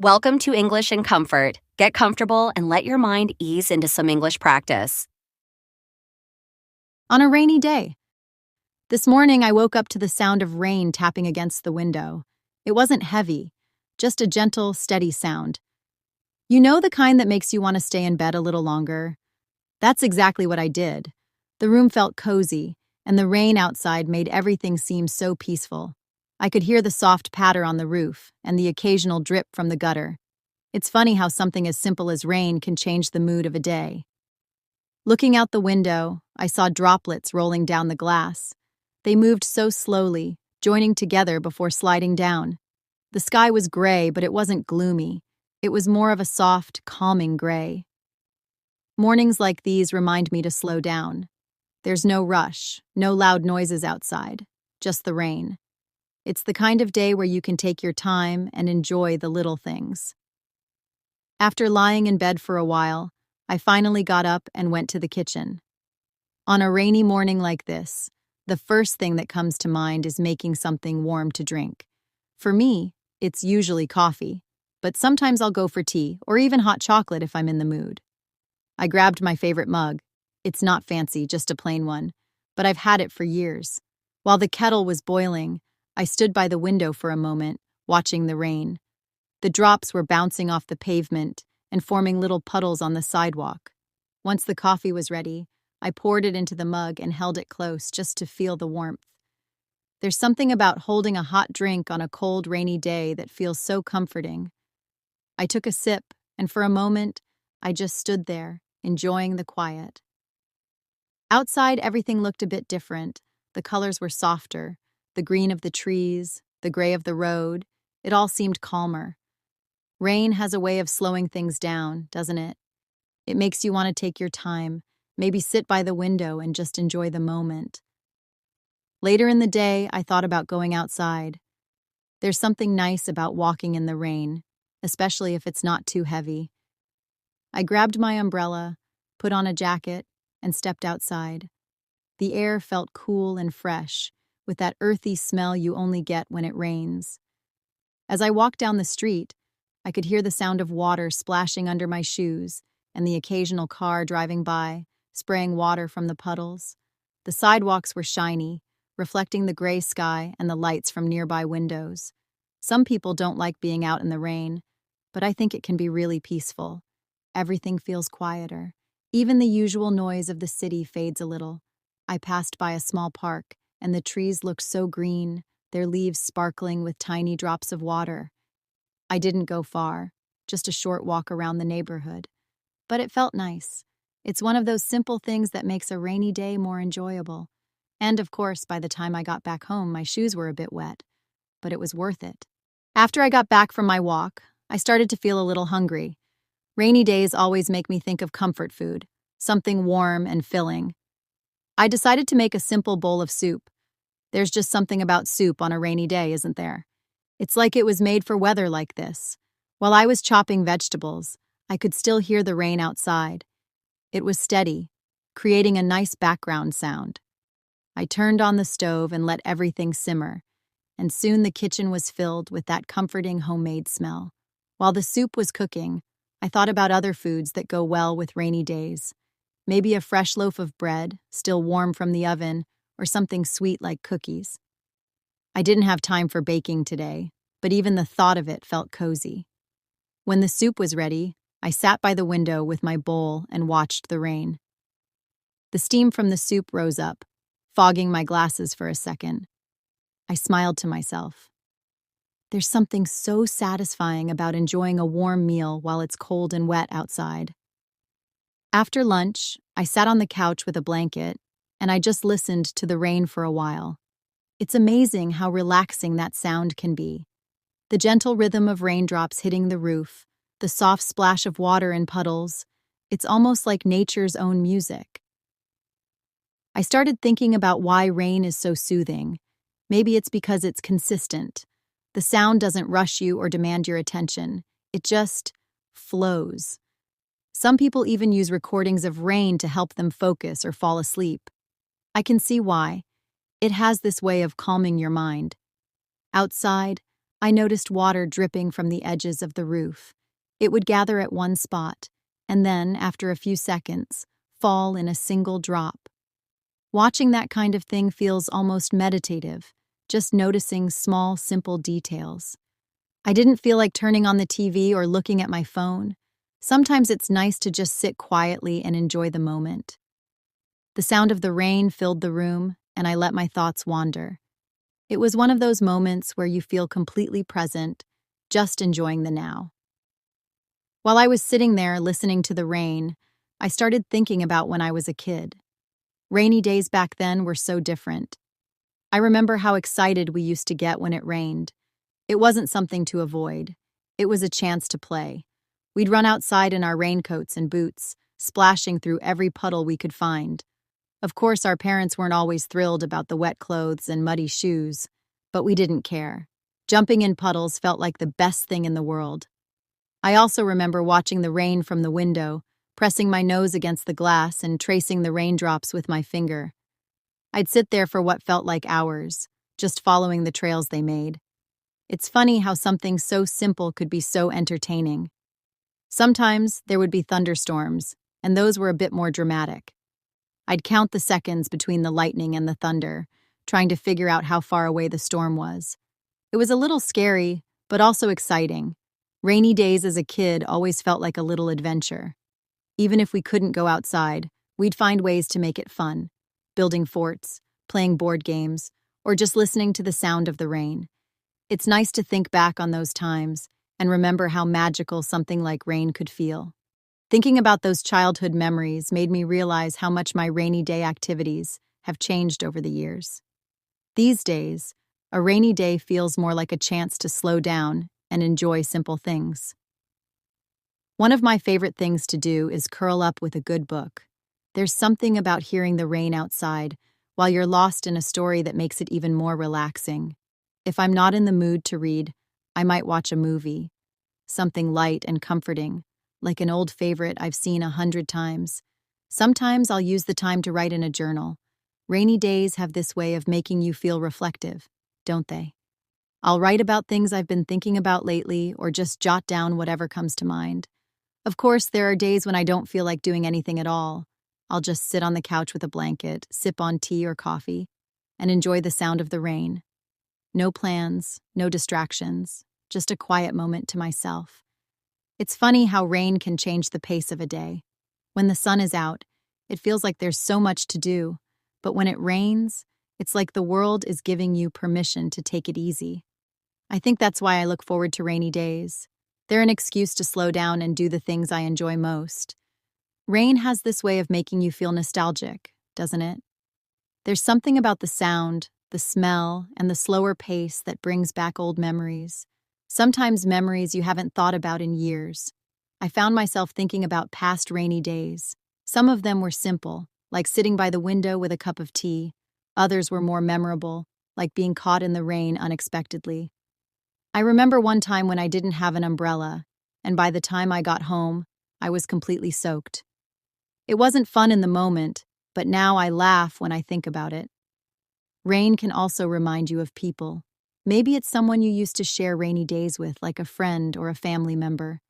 Welcome to English in Comfort. Get comfortable and let your mind ease into some English practice. On a rainy day. This morning, I woke up to the sound of rain tapping against the window. It wasn't heavy, just a gentle, steady sound. You know, the kind that makes you want to stay in bed a little longer? That's exactly what I did. The room felt cozy, and the rain outside made everything seem so peaceful. I could hear the soft patter on the roof and the occasional drip from the gutter. It's funny how something as simple as rain can change the mood of a day. Looking out the window, I saw droplets rolling down the glass. They moved so slowly, joining together before sliding down. The sky was gray, but it wasn't gloomy. It was more of a soft, calming gray. Mornings like these remind me to slow down. There's no rush, no loud noises outside, just the rain. It's the kind of day where you can take your time and enjoy the little things. After lying in bed for a while, I finally got up and went to the kitchen. On a rainy morning like this, the first thing that comes to mind is making something warm to drink. For me, it's usually coffee, but sometimes I'll go for tea or even hot chocolate if I'm in the mood. I grabbed my favorite mug. It's not fancy, just a plain one, but I've had it for years. While the kettle was boiling, I stood by the window for a moment, watching the rain. The drops were bouncing off the pavement and forming little puddles on the sidewalk. Once the coffee was ready, I poured it into the mug and held it close just to feel the warmth. There's something about holding a hot drink on a cold, rainy day that feels so comforting. I took a sip, and for a moment, I just stood there, enjoying the quiet. Outside, everything looked a bit different. The colors were softer. The green of the trees, the gray of the road, it all seemed calmer. Rain has a way of slowing things down, doesn't it? It makes you want to take your time, maybe sit by the window and just enjoy the moment. Later in the day, I thought about going outside. There's something nice about walking in the rain, especially if it's not too heavy. I grabbed my umbrella, put on a jacket, and stepped outside. The air felt cool and fresh, with that earthy smell you only get when it rains. As I walked down the street, I could hear the sound of water splashing under my shoes and the occasional car driving by, spraying water from the puddles. The sidewalks were shiny, reflecting the gray sky and the lights from nearby windows. Some people don't like being out in the rain, but I think it can be really peaceful. Everything feels quieter. Even the usual noise of the city fades a little. I passed by a small park, and the trees looked so green, their leaves sparkling with tiny drops of water. I didn't go far, just a short walk around the neighborhood. But it felt nice. It's one of those simple things that makes a rainy day more enjoyable. And of course, by the time I got back home, my shoes were a bit wet, but it was worth it. After I got back from my walk, I started to feel a little hungry. Rainy days always make me think of comfort food, something warm and filling. I decided to make a simple bowl of soup. There's just something about soup on a rainy day, isn't there? It's like it was made for weather like this. While I was chopping vegetables, I could still hear the rain outside. It was steady, creating a nice background sound. I turned on the stove and let everything simmer, and soon the kitchen was filled with that comforting homemade smell. While the soup was cooking, I thought about other foods that go well with rainy days. Maybe a fresh loaf of bread, still warm from the oven, or something sweet like cookies. I didn't have time for baking today, but even the thought of it felt cozy. When the soup was ready, I sat by the window with my bowl and watched the rain. The steam from the soup rose up, fogging my glasses for a second. I smiled to myself. There's something so satisfying about enjoying a warm meal while it's cold and wet outside. After lunch, I sat on the couch with a blanket, and I just listened to the rain for a while. It's amazing how relaxing that sound can be. The gentle rhythm of raindrops hitting the roof, the soft splash of water in puddles, it's almost like nature's own music. I started thinking about why rain is so soothing. Maybe it's because it's consistent. The sound doesn't rush you or demand your attention. It just flows. Some people even use recordings of rain to help them focus or fall asleep. I can see why. It has this way of calming your mind. Outside, I noticed water dripping from the edges of the roof. It would gather at one spot, and then, after a few seconds, fall in a single drop. Watching that kind of thing feels almost meditative, just noticing small, simple details. I didn't feel like turning on the TV or looking at my phone. Sometimes it's nice to just sit quietly and enjoy the moment. The sound of the rain filled the room, and I let my thoughts wander. It was one of those moments where you feel completely present, just enjoying the now. While I was sitting there listening to the rain, I started thinking about when I was a kid. Rainy days back then were so different. I remember how excited we used to get when it rained. It wasn't something to avoid. It was a chance to play. We'd run outside in our raincoats and boots, splashing through every puddle we could find. Of course, our parents weren't always thrilled about the wet clothes and muddy shoes, but we didn't care. Jumping in puddles felt like the best thing in the world. I also remember watching the rain from the window, pressing my nose against the glass and tracing the raindrops with my finger. I'd sit there for what felt like hours, just following the trails they made. It's funny how something so simple could be so entertaining. Sometimes there would be thunderstorms, and those were a bit more dramatic. I'd count the seconds between the lightning and the thunder, trying to figure out how far away the storm was. It was a little scary, but also exciting. Rainy days as a kid always felt like a little adventure. Even if we couldn't go outside, we'd find ways to make it fun, building forts, playing board games, or just listening to the sound of the rain. It's nice to think back on those times and remember how magical something like rain could feel. Thinking about those childhood memories made me realize how much my rainy day activities have changed over the years. These days, a rainy day feels more like a chance to slow down and enjoy simple things. One of my favorite things to do is curl up with a good book. There's something about hearing the rain outside while you're lost in a story that makes it even more relaxing. If I'm not in the mood to read, I might watch a movie, something light and comforting, like an old favorite I've seen 100 times. Sometimes I'll use the time to write in a journal. Rainy days have this way of making you feel reflective, don't they? I'll write about things I've been thinking about lately or just jot down whatever comes to mind. Of course, there are days when I don't feel like doing anything at all. I'll just sit on the couch with a blanket, sip on tea or coffee, and enjoy the sound of the rain. No plans, no distractions, just a quiet moment to myself. It's funny how rain can change the pace of a day. When the sun is out, it feels like there's so much to do, but when it rains, it's like the world is giving you permission to take it easy. I think that's why I look forward to rainy days. They're an excuse to slow down and do the things I enjoy most. Rain has this way of making you feel nostalgic, doesn't it? There's something about the sound, the smell, and the slower pace that brings back old memories. Sometimes memories you haven't thought about in years. I found myself thinking about past rainy days. Some of them were simple, like sitting by the window with a cup of tea. Others were more memorable, like being caught in the rain unexpectedly. I remember one time when I didn't have an umbrella, and by the time I got home, I was completely soaked. It wasn't fun in the moment, but now I laugh when I think about it. Rain can also remind you of people. Maybe it's someone you used to share rainy days with, like a friend or a family member.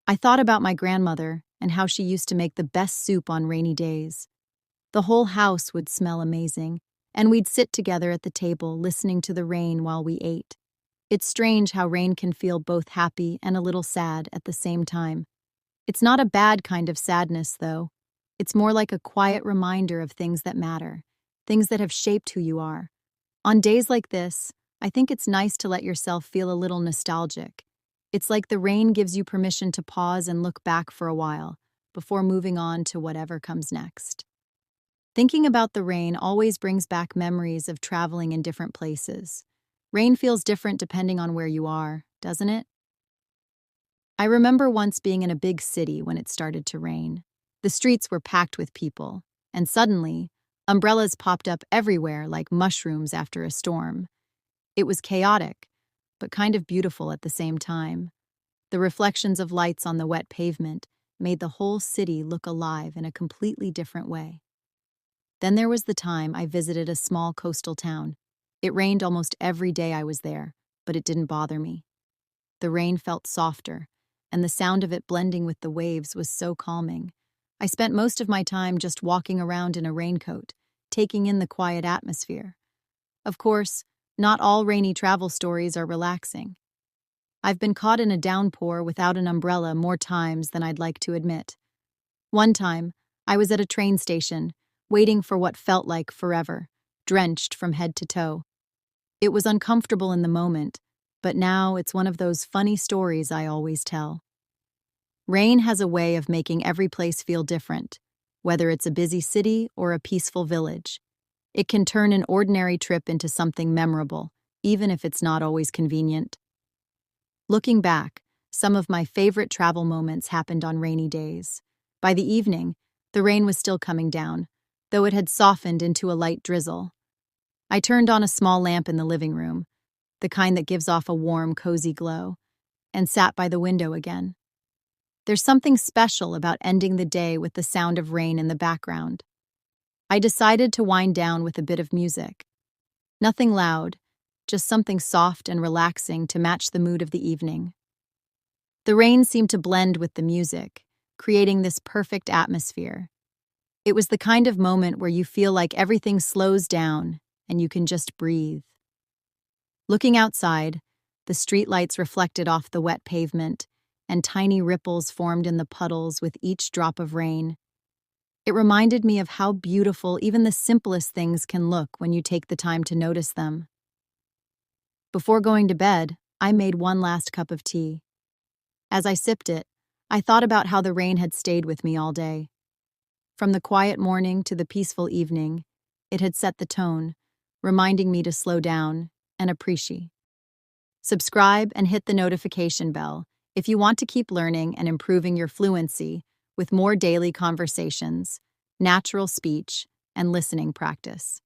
I thought about my grandmother and how she used to make the best soup on rainy days. The whole house would smell amazing, and we'd sit together at the table listening to the rain while we ate. It's strange how rain can feel both happy and a little sad at the same time. It's not a bad kind of sadness, though. It's more like a quiet reminder of things that matter, things that have shaped who you are. On days like this, I think it's nice to let yourself feel a little nostalgic. It's like the rain gives you permission to pause and look back for a while before moving on to whatever comes next. Thinking about the rain always brings back memories of traveling in different places. Rain feels different depending on where you are, doesn't it? I remember once being in a big city when it started to rain. The streets were packed with people, and suddenly, umbrellas popped up everywhere like mushrooms after a storm. It was chaotic, but kind of beautiful at the same time. The reflections of lights on the wet pavement made the whole city look alive in a completely different way. Then there was the time I visited a small coastal town. It rained almost every day I was there, but it didn't bother me. The rain felt softer, and the sound of it blending with the waves was so calming. I spent most of my time just walking around in a raincoat, taking in the quiet atmosphere. Of course, not all rainy travel stories are relaxing. I've been caught in a downpour without an umbrella more times than I'd like to admit. One time, I was at a train station, waiting for what felt like forever, drenched from head to toe. It was uncomfortable in the moment, but now it's one of those funny stories I always tell. Rain has a way of making every place feel different, whether it's a busy city or a peaceful village. It can turn an ordinary trip into something memorable, even if it's not always convenient. Looking back, some of my favorite travel moments happened on rainy days. By the evening, the rain was still coming down, though it had softened into a light drizzle. I turned on a small lamp in the living room, the kind that gives off a warm, cozy glow, and sat by the window again. There's something special about ending the day with the sound of rain in the background. I decided to wind down with a bit of music. Nothing loud, just something soft and relaxing to match the mood of the evening. The rain seemed to blend with the music, creating this perfect atmosphere. It was the kind of moment where you feel like everything slows down and you can just breathe. Looking outside, the streetlights reflected off the wet pavement, and tiny ripples formed in the puddles with each drop of rain. It reminded me of how beautiful even the simplest things can look when you take the time to notice them. Before going to bed, I made one last cup of tea. As I sipped it, I thought about how the rain had stayed with me all day. From the quiet morning to the peaceful evening, it had set the tone, reminding me to slow down and appreciate. Subscribe and hit the notification bell if you want to keep learning and improving your fluency with more daily conversations, natural speech, and listening practice.